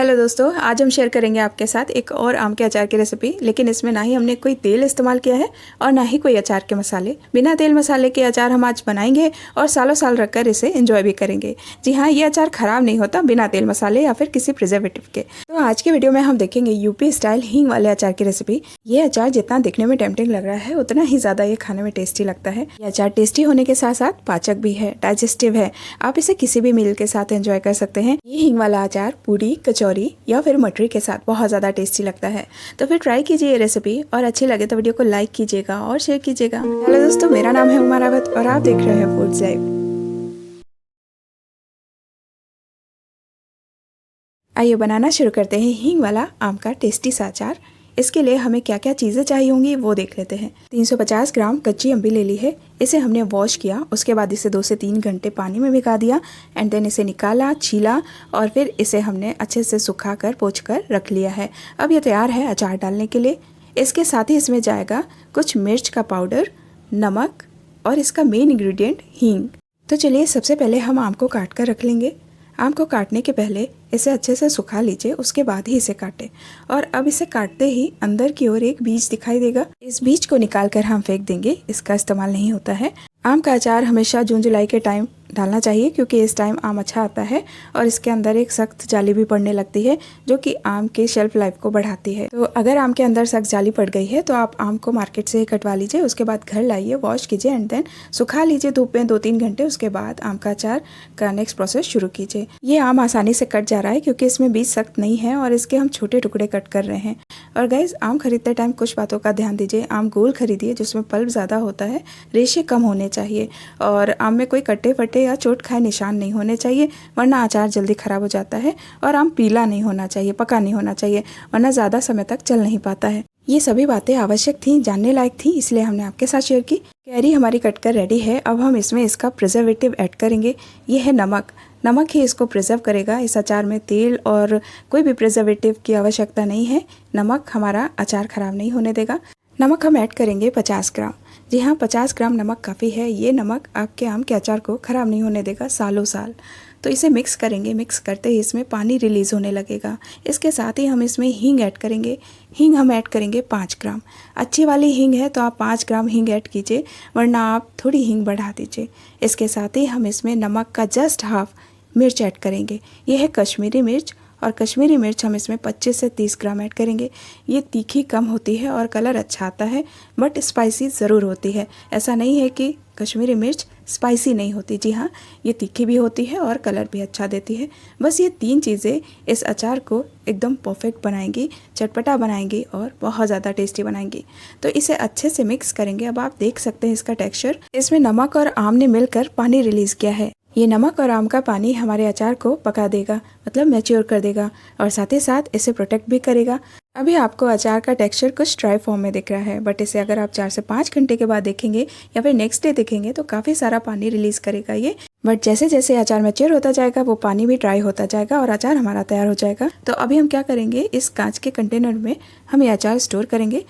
Hello दोस्तों, आज हम शेयर करेंगे आपके साथ एक और आम के अचार की रेसिपी। लेकिन इसमें ना ही हमने कोई तेल इस्तेमाल किया है और ना ही कोई अचार के मसाले। बिना तेल मसाले के अचार हम आज बनाएंगे और सालों साल रखकर इसे एंजॉय भी करेंगे। जी हाँ, ये अचार खराब नहीं होता बिना तेल मसाले या फिर किसी प्रिजर्वेटिव के। तो आज के वीडियो में हम देखेंगे यूपी स्टाइल हींग वाले अचार की रेसिपी। ये अचार जितना दिखने में टेम्पटिंग लग रहा है उतना ही ज्यादा ये खाने में टेस्टी लगता है। ये अचार टेस्टी होने के साथ साथ पाचक भी है, डाइजेस्टिव है। आप इसे किसी भी मील के साथ एंजॉय कर सकते हैं। ये हींग वाला अचार पूरी, कचौरी या फिर मटरी के साथ बहुत ज़्यादा टेस्टी लगता है। तो फिर ट्राई कीजिए ये रेसिपी और अच्छी लगे तो वीडियो को लाइक कीजिएगा और शेयर कीजिएगा। हेलो दोस्तों, मेरा नाम है उमा रावत और आप देख रहे हैं फूड्स लाइव। आइए बनाना शुरू करते हैं हींग वाला आम का टेस्टी सा अचार। इसके लिए हमें क्या क्या चीज़ें चाहिए होंगी वो देख लेते हैं। 350 ग्राम कच्ची अम्बी ले ली है। इसे हमने वॉश किया, उसके बाद इसे 2 से 3 घंटे पानी में भिगा दिया एंड देन इसे निकाला, छीला और फिर इसे हमने अच्छे से सुखा कर पोंछ कर रख लिया है। अब ये तैयार है अचार डालने के लिए। इसके साथ ही इसमें जाएगा कुछ मिर्च का पाउडर, नमक और इसका मेन इंग्रेडिएंट हींग। तो चलिए सबसे पहले हम आम को काट कर रख लेंगे। आम को काटने के पहले इसे अच्छे से सुखा लीजिए, उसके बाद ही इसे काटें। और अब इसे काटते ही अंदर की ओर एक बीज दिखाई देगा। इस बीज को निकाल कर हम फेंक देंगे, इसका इस्तेमाल नहीं होता है। आम का अचार हमेशा जून जुलाई के टाइम डालना चाहिए क्योंकि इस टाइम आम अच्छा आता है और इसके अंदर एक सख्त जाली भी पड़ने लगती है जो कि आम के शेल्फ लाइफ को बढ़ाती है। तो अगर आम के अंदर सख्त जाली पड़ गई है तो आप आम को मार्केट से कटवा लीजिए, उसके बाद घर लाइए, वॉश कीजिए एंड देन सुखा लीजिए धूप में 2-3 घंटे। उसके बाद आम का अचार का नेक्स्ट प्रोसेस शुरू कीजिए। ये आम आसानी से कट जा रहा है क्योंकि इसमें बीज सख्त नहीं है और इसके हम छोटे टुकड़े कट कर रहे हैं। और गाइज, आम खरीदते टाइम कुछ बातों का ध्यान दीजिए। आम गोल खरीदिए जिसमें पल्प ज़्यादा होता है, रेशे कम होने चाहिए और आम में कोई कट्टे फटे या चोट खाए निशान नहीं होने चाहिए, वरना अचार जल्दी खराब हो जाता है। और आम पीला नहीं होना चाहिए, पका नहीं होना चाहिए, वरना ज़्यादा समय तक चल नहीं पाता है। ये सभी बातें आवश्यक थी, जानने लायक थी, इसलिए हमने आपके साथ शेयर की। कैरी हमारी कटकर रेडी है। अब हम इसमें इसका प्रिजर्वेटिव ऐड करेंगे। ये है नमक। नमक ही इसको प्रिजर्व करेगा। इस अचार में तेल और कोई भी प्रिजर्वेटिव की आवश्यकता नहीं है। नमक हमारा अचार खराब नहीं होने देगा। नमक हम ऐड करेंगे 50 ग्राम। जी हाँ, 50 ग्राम नमक काफ़ी है। ये नमक आपके आम के अचार को ख़राब नहीं होने देगा सालों साल। तो इसे मिक्स करेंगे। मिक्स करते ही इसमें पानी रिलीज़ होने लगेगा। इसके साथ ही हम इसमें हींग ऐड करेंगे। हींग हम ऐड करेंगे 5 ग्राम। अच्छी वाली हींग है तो आप 5 ग्राम हींग ऐड कीजिए, वरना आप थोड़ी हींग बढ़ा दीजिए। इसके साथ ही हम इसमें नमक का जस्ट हाफ मिर्च ऐड करेंगे। ये है कश्मीरी मिर्च और कश्मीरी मिर्च हम इसमें 25 से 30 ग्राम ऐड करेंगे। ये तीखी कम होती है और कलर अच्छा आता है, बट स्पाइसी ज़रूर होती है। ऐसा नहीं है कि कश्मीरी मिर्च स्पाइसी नहीं होती। जी हाँ, ये तीखी भी होती है और कलर भी अच्छा देती है। बस ये 3 चीज़ें इस अचार को एकदम परफेक्ट बनाएंगी, चटपटा बनाएंगी और बहुत ज़्यादा टेस्टी बनाएंगी। तो इसे अच्छे से मिक्स करेंगे। अब आप देख सकते हैं इसका टेक्सचर। इसमें नमक और आम ने मिलकर पानी रिलीज़ किया है। ये नमक और आम का पानी हमारे अचार को पका देगा, मतलब मैच्योर कर देगा और साथ ही साथ इसे प्रोटेक्ट भी करेगा। अभी आपको अचार का टेक्सचर कुछ ड्राई फॉर्म में दिख रहा है, बट इसे अगर आप 4 से 5 घंटे के बाद देखेंगे या फिर नेक्स्ट डे देखेंगे तो काफ़ी सारा पानी रिलीज करेगा ये। बट जैसे जैसे अचार मैच्योर होता जाएगा वो पानी भी ड्राई होता जाएगा और अचार हमारा तैयार हो जाएगा। तो अभी हम क्या करेंगे, इस कांच के कंटेनर में हम ये अचार स्टोर करेंगे।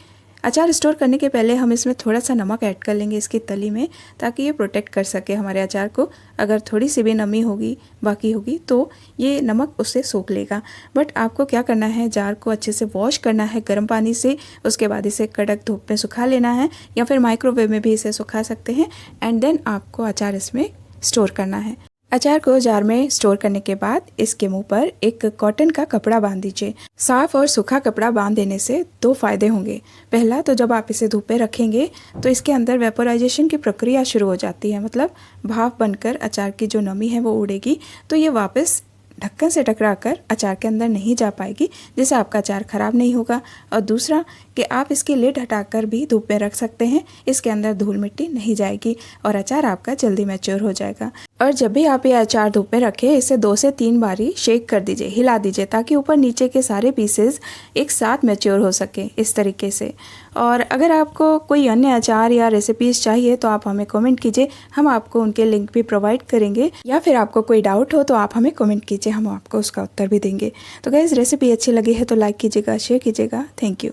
अचार स्टोर करने के पहले हम इसमें थोड़ा सा नमक ऐड कर लेंगे इसकी तली में, ताकि ये प्रोटेक्ट कर सके हमारे अचार को। अगर थोड़ी सी भी नमी होगी बाकी होगी तो ये नमक उससे सोख लेगा। बट आपको क्या करना है, जार को अच्छे से वॉश करना है गर्म पानी से। उसके बाद इसे कड़क धूप में सुखा लेना है या फिर माइक्रोवेव में भी इसे सुखा सकते हैं एंड देन आपको अचार इसमें स्टोर करना है। अचार को जार में स्टोर करने के बाद इसके मुंह पर एक कॉटन का कपड़ा बांध दीजिए। साफ और सूखा कपड़ा बांध देने से 2 फायदे होंगे। पहला तो जब आप इसे धूप पे रखेंगे तो इसके अंदर वेपोराइजेशन की प्रक्रिया शुरू हो जाती है, मतलब भाप बनकर अचार की जो नमी है वो उड़ेगी, तो ये वापस ढक्कन से टकराकर अचार के अंदर नहीं जा पाएगी, जिससे आपका अचार खराब नहीं होगा। और दूसरा कि आप इसकी लिड हटाकर भी धूप में रख सकते हैं, इसके अंदर धूल मिट्टी नहीं जाएगी और अचार आपका जल्दी मैच्योर हो जाएगा। और जब भी आप ये अचार धूप में रखें, इसे 2 से 3 बारी शेक कर दीजिए, हिला दीजिए, ताकि ऊपर नीचे के सारे पीसेस एक साथ मैच्योर हो सके इस तरीके से। और अगर आपको कोई अन्य अचार या रेसिपीज़ चाहिए तो आप हमें कमेंट कीजिए, हम आपको उनके लिंक भी प्रोवाइड करेंगे। या फिर आपको कोई डाउट हो तो आप हमें कमेंट कीजिए, हम आपको उसका उत्तर भी देंगे। तो गाइस, रेसिपी अच्छी लगी है तो लाइक कीजिएगा, शेयर कीजिएगा। Thank you.